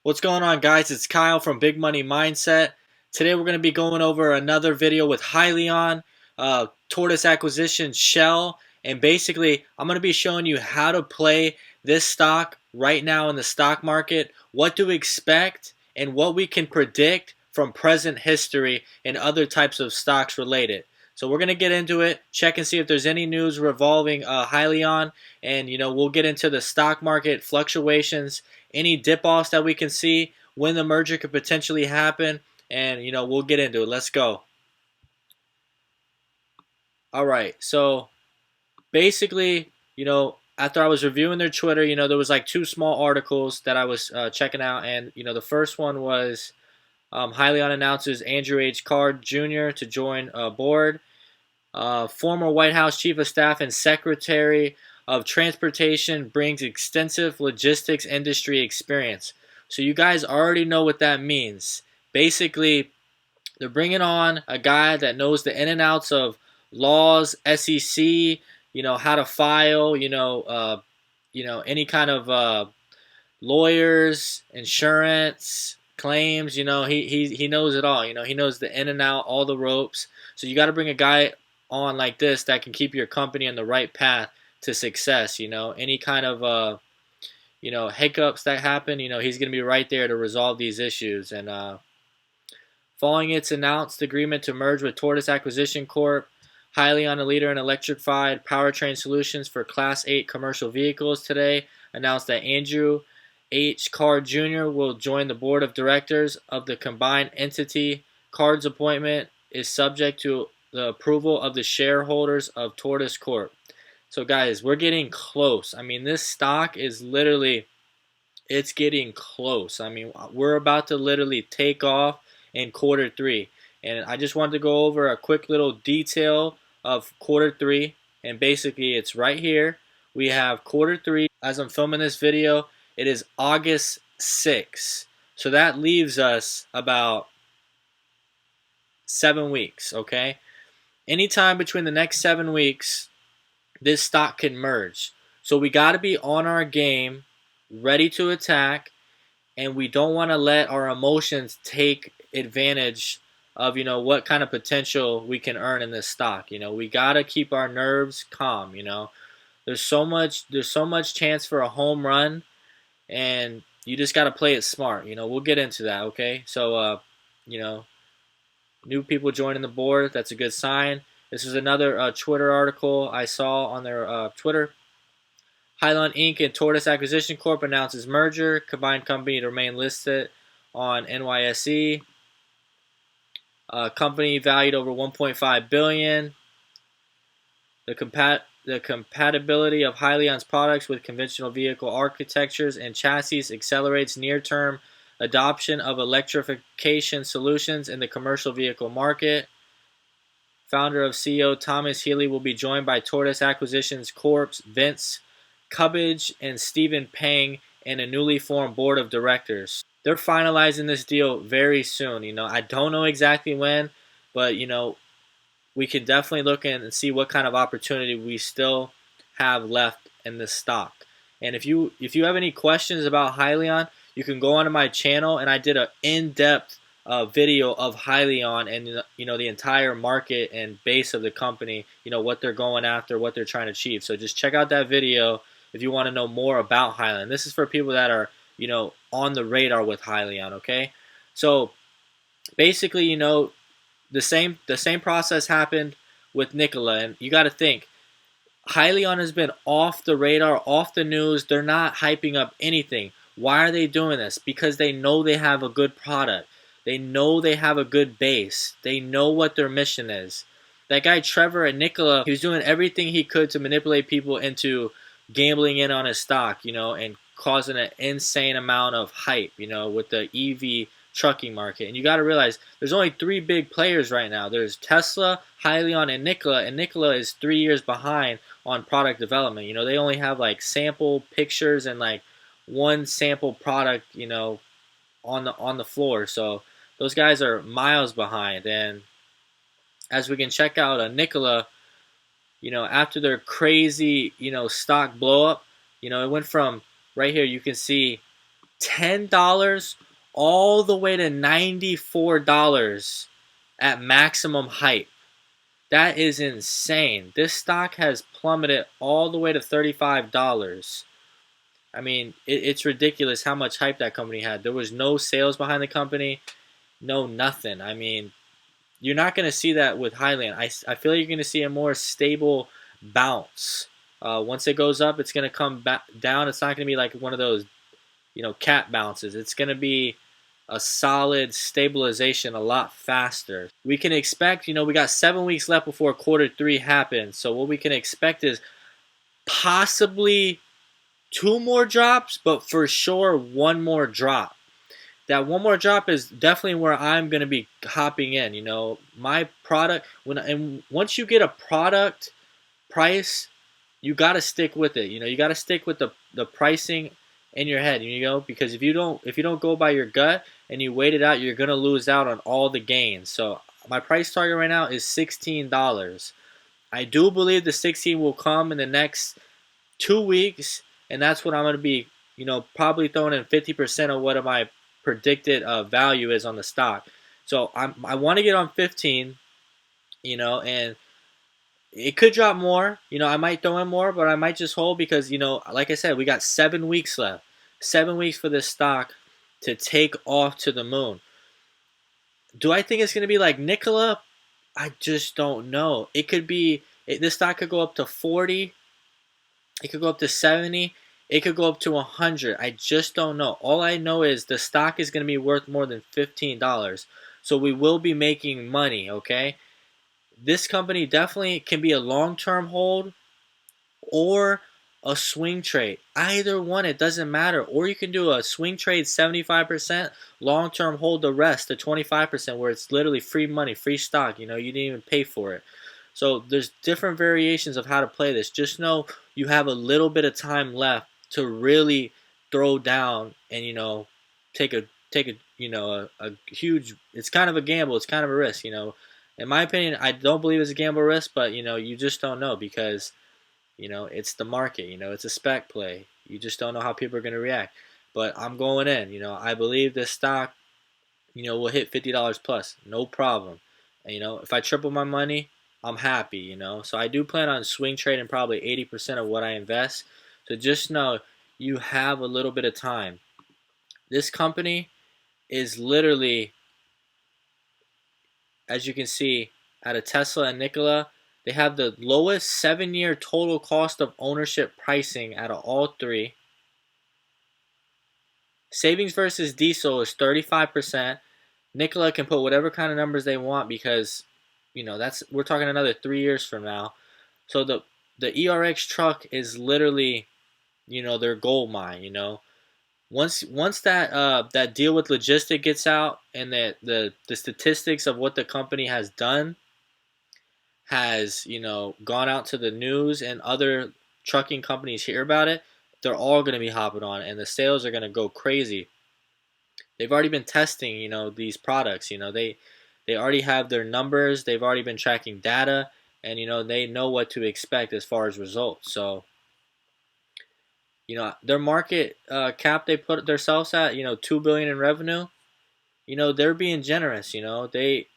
What's going on, guys? It's Kyle from Big Money Mindset. Today we're going to be going over another video with Hyliion, Tortoise Acquisition Shell, and basically I'm going to be showing you how to play this stock right now in the stock market, what to expect, and what we can predict from present history and other types of stocks related. So we're going to get into it, check and see if there's any news revolving Hyliion, and we'll get into the stock market fluctuations, any dip-offs that we can see, when the merger could potentially happen, and we'll get into it. Let's go. All right, so basically, after I was reviewing their Twitter, there was like two small articles that I was checking out, and the first one was Hyliion announces Andrew H. Card Jr. to join board. Former White House Chief of Staff and Secretary of Transportation brings extensive logistics industry experience. So you guys already know what that means. Basically, they're bringing on a guy that knows the in and outs of laws, SEC, how to file, any kind of lawyers, insurance, claims. He knows it all. He knows the in and out, all the ropes. So you got to bring a guy on like this that can keep your company on the right path to success. Any kind of hiccups that happen, he's going to be right there to resolve these issues. And following its announced agreement to merge with Tortoise Acquisition Corp, Hyliion, a leader in electrified powertrain solutions for Class 8 commercial vehicles, today announced that Andrew H. Card Jr. will join the board of directors of the combined entity. Card's appointment is subject to the approval of the shareholders of Tortoise Corp. So guys, we're getting close. I mean, this stock is literally, it's getting close. I mean, we're about to literally take off in quarter three. And I just wanted to go over a quick little detail of quarter three. And basically, it's right here. We have quarter three. As I'm filming this video, it is August 6th. So that leaves us about 7 weeks, okay? Anytime between the next 7 weeks, this stock can merge. So we got to be on our game, ready to attack, and we don't want to let our emotions take advantage of what kind of potential we can earn in this stock. We got to keep our nerves calm. There's so much chance for a home run, and you just got to play it smart. We'll get into that, okay? So new people joining the board, that's a good sign. This is another Twitter article I saw on their Twitter. Hyliion Inc. and Tortoise Acquisition Corp. announces merger. Combined company to remain listed on NYSE. Company valued over $1.5 billion. The compatibility of Hyliion's products with conventional vehicle architectures and chassis accelerates near-term adoption of electrification solutions in the commercial vehicle market. Founder of CEO Thomas Healy will be joined by Tortoise Acquisitions Corp's Vince Cubbage and Stephen Pang in a newly formed board of directors. They're finalizing this deal very soon. I don't know exactly when, but we can definitely look in and see what kind of opportunity we still have left in this stock. And if you have any questions about Hyliion, you can go onto my channel, and I did an in-depth video of Hyliion and the entire market and base of the company, what they're going after, what they're trying to achieve. So just check out that video if you want to know more about Hyliion. This is for people that are on the radar with Hyliion, okay? So basically, the same process happened with Nikola, and you got to think, Hyliion has been off the radar, off the news. They're not hyping up anything. Why are they doing this? Because they know they have a good product. They know they have a good base. They know what their mission is. That guy Trevor at Nikola, he was doing everything he could to manipulate people into gambling in on his stock, and causing an insane amount of hype, with the EV trucking market. And you got to realize there's only 3 big players right now. There's Tesla, Hyliion, and Nikola is 3 years behind on product development. They only have like sample pictures and like one sample product, on the floor. So those guys are miles behind. And as we can check out Nikola, after their crazy, stock blow up, it went from right here, you can see $10 all the way to $94 at maximum hype. That is insane. This stock has plummeted all the way to $35. I mean, it's ridiculous how much hype that company had. There was no sales behind the company, no nothing. I mean, you're not going to see that with Hyliion. I feel like you're going to see a more stable bounce. Once it goes up, it's going to come back down. It's not going to be like one of those, cat bounces. It's going to be a solid stabilization a lot faster. We can expect, we got 7 weeks left before Q3 happens. So what we can expect is possibly 2 more drops, but for sure 1 more drop. That 1 more drop is definitely where I'm going to be hopping in. My product, and once you get a product price, you got to stick with it. You got to stick with the pricing in your head, because if you don't go by your gut and you wait it out, you're going to lose out on all the gains. So my price target right now is $16. I do believe the 16 will come in the next 2 weeks, and that's what I'm going to be, probably throwing in 50% of what my predicted value is on the stock. So I want to get on 15, and it could drop more. I might throw in more, but I might just hold because, like I said, we got 7 weeks left. 7 weeks for this stock to take off to the moon. Do I think it's going to be like Nikola? I just don't know. It could be, this stock could go up to 40. It could go up to 70. It could go up to 100. I just don't know. All I know is the stock is going to be worth more than $15. So we will be making money, okay? This company definitely can be a long-term hold or a swing trade. Either one, it doesn't matter. Or you can do a swing trade 75%, long-term hold the rest to 25%, where it's literally free money, free stock. You didn't even pay for it. So there's different variations of how to play this. Just know you have a little bit of time left to really throw down and take a huge. It's kind of a gamble. It's kind of a risk. In my opinion, I don't believe it's a gamble risk, but you just don't know because it's the market. It's a SPAC play. You just don't know how people are going to react. But I'm going in. I believe this stock will hit $50 plus, no problem. And if I triple my money, I'm happy. So I do plan on swing trading probably 80% of what I invest. So just know you have a little bit of time. This company is literally, as you can see, out of Tesla and Nikola, they have the lowest 7-year total cost of ownership pricing out of all three. Savings versus diesel is 35%. Nikola can put whatever kind of numbers they want because, we're talking another 3 years from now. So the ERX truck is literally, their gold mine. Once that deal with Logistic gets out and the statistics of what the company has done has gone out to the news and other trucking companies hear about it, they're all going to be hopping on and the sales are going to go crazy. They've already been testing these products. They already have their numbers. They've already been tracking data, and they know what to expect as far as results. So their market cap they put themselves at, $2 billion in revenue. They're being generous. They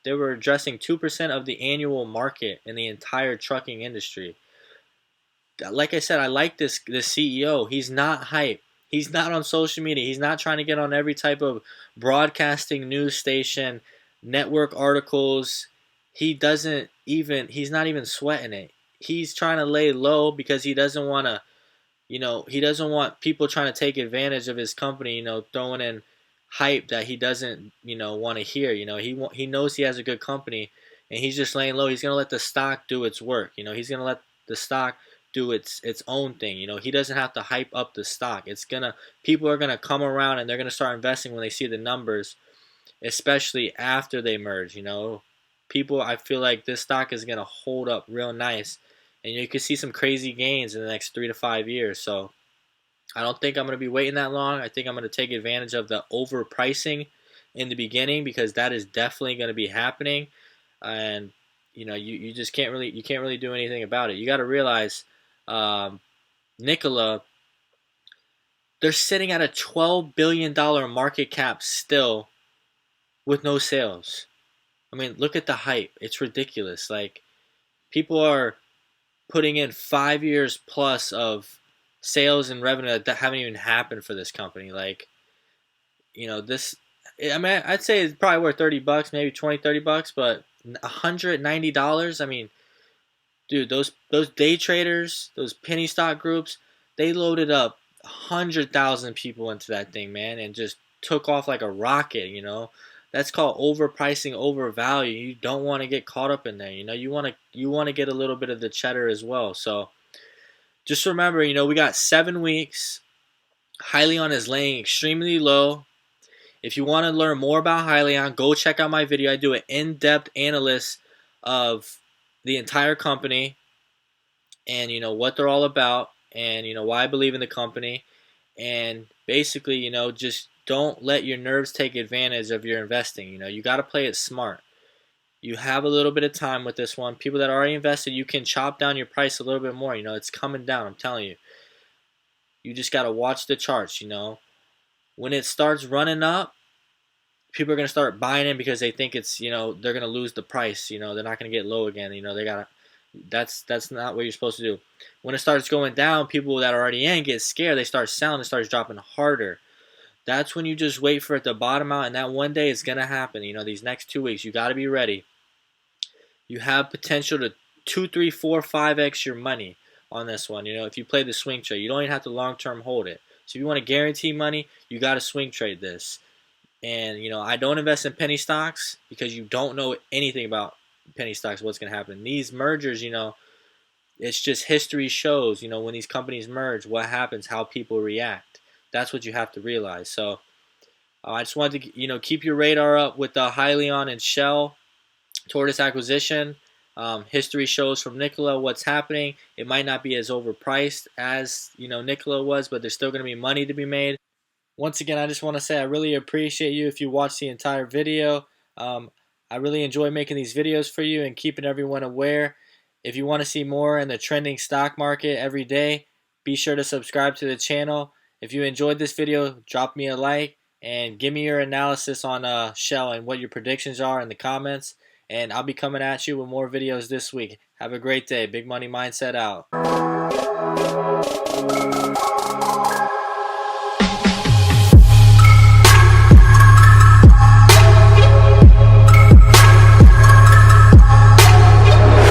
were addressing 2% of the annual market in the entire trucking industry. Like I said, I like this CEO. He's not hype. He's not on social media. He's not trying to get on every type of broadcasting news station, network articles. He's not even sweating it. He's trying to lay low because he doesn't want to, he doesn't want people trying to take advantage of his company, throwing in hype that he doesn't, want to hear. He knows he has a good company and he's just laying low. He's going to let the stock do its work. He's going to let the stock do its own thing. He doesn't have to hype up the stock. People are gonna come around and they're gonna start investing when they see the numbers, especially after they merge. I feel like this stock is gonna hold up real nice, and you could see some crazy gains in the next 3 to 5 years. So I don't think I'm gonna be waiting that long. I think I'm gonna take advantage of the overpricing in the beginning because that is definitely gonna be happening, and you just can't really do anything about it. You got to realize Nikola, They're sitting at a $12 billion market cap still with no sales. I mean, look at the hype. It's ridiculous. Like, people are putting in 5 years plus of sales and revenue that haven't even happened for this company. Like, this, I mean, I'd say it's probably worth $30, maybe 20, $30, but $190. I mean, dude, those day traders, those penny stock groups, they loaded up 100,000 people into that thing, man, and just took off like a rocket. That's called overpricing, overvalue. You don't want to get caught up in there. You want to get a little bit of the cheddar as well. So just remember, we got 7 weeks. Hyliion is laying extremely low. If you want to learn more about Hyliion, go check out my video. I do an in-depth analysis of the entire company and what they're all about, and why I believe in the company. And basically, just don't let your nerves take advantage of your investing. You got to play it smart. You have a little bit of time with this one. People that are already invested, you can chop down your price a little bit more. It's coming down, I'm telling you. You just got to watch the charts. When it starts running up, people are going to start buying in because they think it's, they're going to lose the price. They're not going to get low again. They got to, that's not what you're supposed to do. When it starts going down, people that are already in get scared. They start selling. It starts dropping harder. That's when you just wait for it to bottom out, and that one day it's going to happen. These next 2 weeks, you got to be ready. You have potential to 2, 3, 4, 5x your money on this one. If you play the swing trade, you don't even have to long-term hold it. So if you want to guarantee money, you got to swing trade this. And, I don't invest in penny stocks because you don't know anything about penny stocks, what's going to happen. These mergers, it's just history shows, when these companies merge, what happens, how people react. That's what you have to realize. So I just wanted to, keep your radar up with the Hyliion and SHLL Tortoise acquisition. History shows from Nikola what's happening. It might not be as overpriced as, Nikola was, but there's still going to be money to be made. Once again, I just want to say I really appreciate you if you watch the entire video. I really enjoy making these videos for you and keeping everyone aware. If you want to see more in the trending stock market every day, be sure to subscribe to the channel. If you enjoyed this video, drop me a like and give me your analysis on SHLL and what your predictions are in the comments. And I'll be coming at you with more videos this week. Have a great day. Big Money Mindset out.